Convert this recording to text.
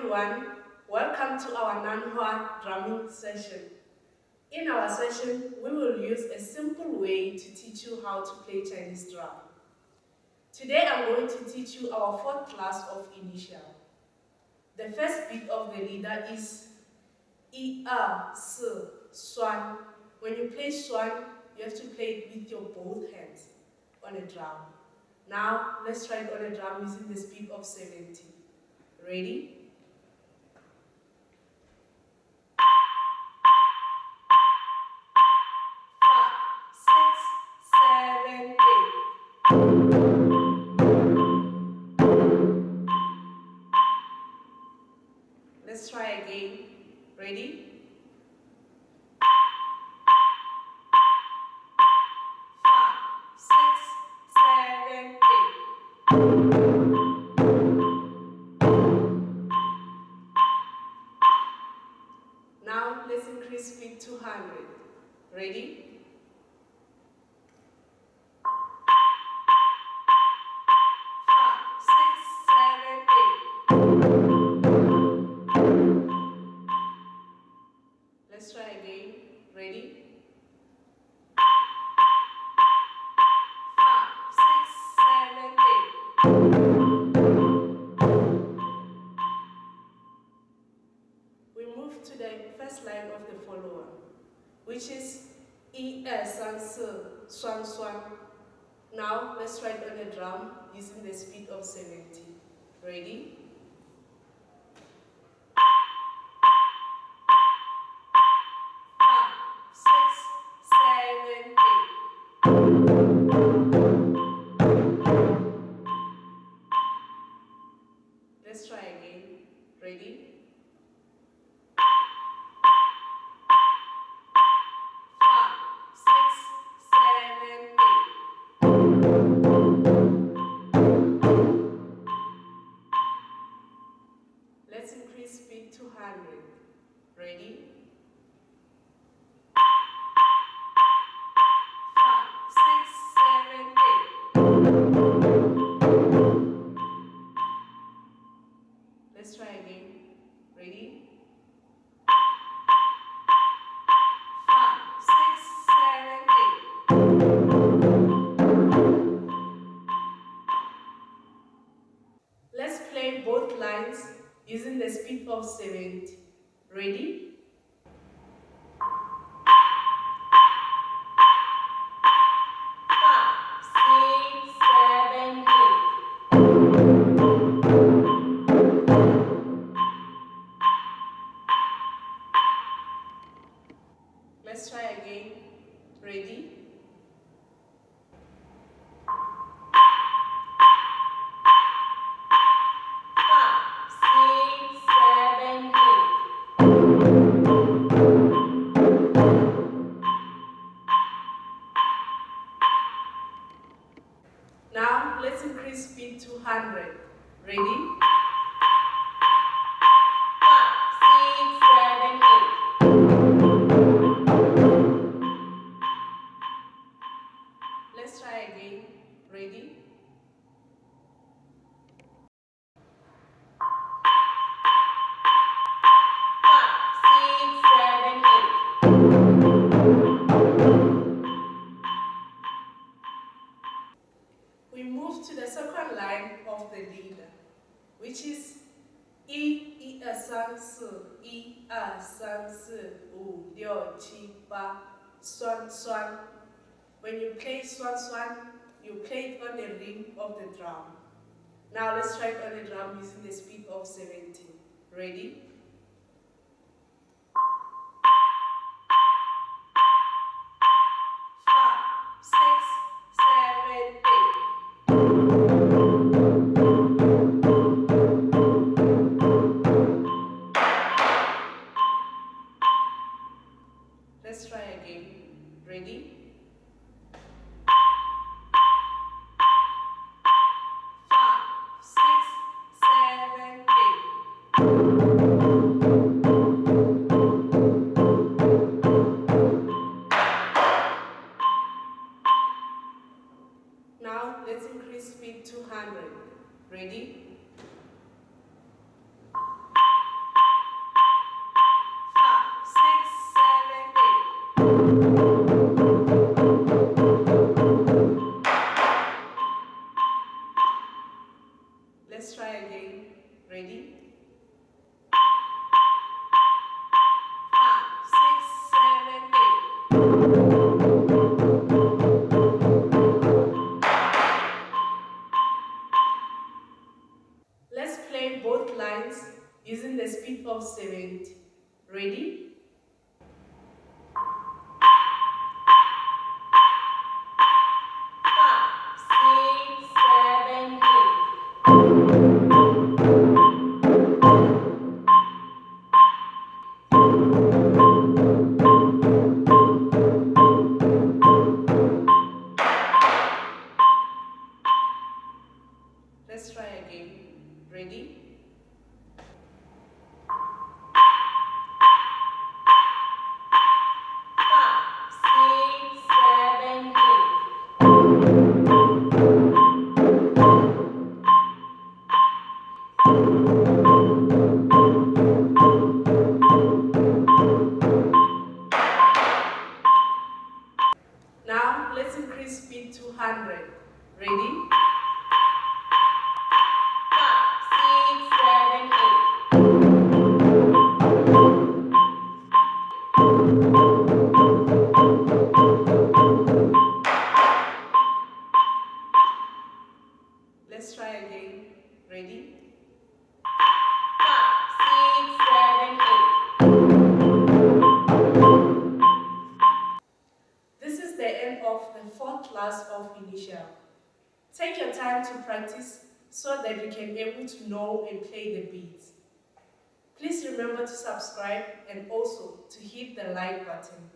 everyone, welcome to our Nan Hua drumming session. In our session, we will use a simple way to teach you how to play Chinese drum. Today I'm going to teach you our fourth class of initial. The first beat of the leader is I, A, S, Swan. When you play Swan, you have to play it with your both hands on a drum. Now, let's try it on a drum using the speed of 70. Ready? Let's try again. Ready? 5, 6, 7, 8. Now let's increase speed to 100. Ready? 5, 6, 7, 8. Let's try again. Ready? 5, 6, 7, 8. We move to the first line of the follower, which is I, A, San, Se, Swan, Swan. Now let's try it on the drum using the speed of 70. Ready? 5, 6, 7, 8. Let's try again. Ready? 5, 6, 7, 8. Let's increase speed to 100. Ready? 5, 6, 7, 8. Let's try again. Ready? 5, 6, 7, 8. Let's play both lines using the speed of 70. Ready? 5, 6, 7, 8. Let's try again. Ready? 5, 6, 7, 8. Now let's increase speed to 100. Ready? 5, 6, 7, 8. Let's try again. Ready? 5, 6, 7, 8. We move to the second line of the leader, which is I, A, San, Se, I, A, San, Se, 5, 6, 7, 8. Swan, Swan. When you play Swan, Swan, you play it on the ring of the drum. Now let's try it on the drum using the speed of 70. Ready? 5, 6, 7, 8. Let's try again. Ready? 5, 6, 7, 8. using the speed of 70. Ready? Let's try again. Ready? Now let's increase speed to 100. Ready? 5, 6, 7, 8. Let's try again. Ready? 5, 6, 7, 8. This is the end of the 4th class of initial. Take your time to practice so that you can be able to know and play the beats. Please remember to subscribe and also to hit the like button.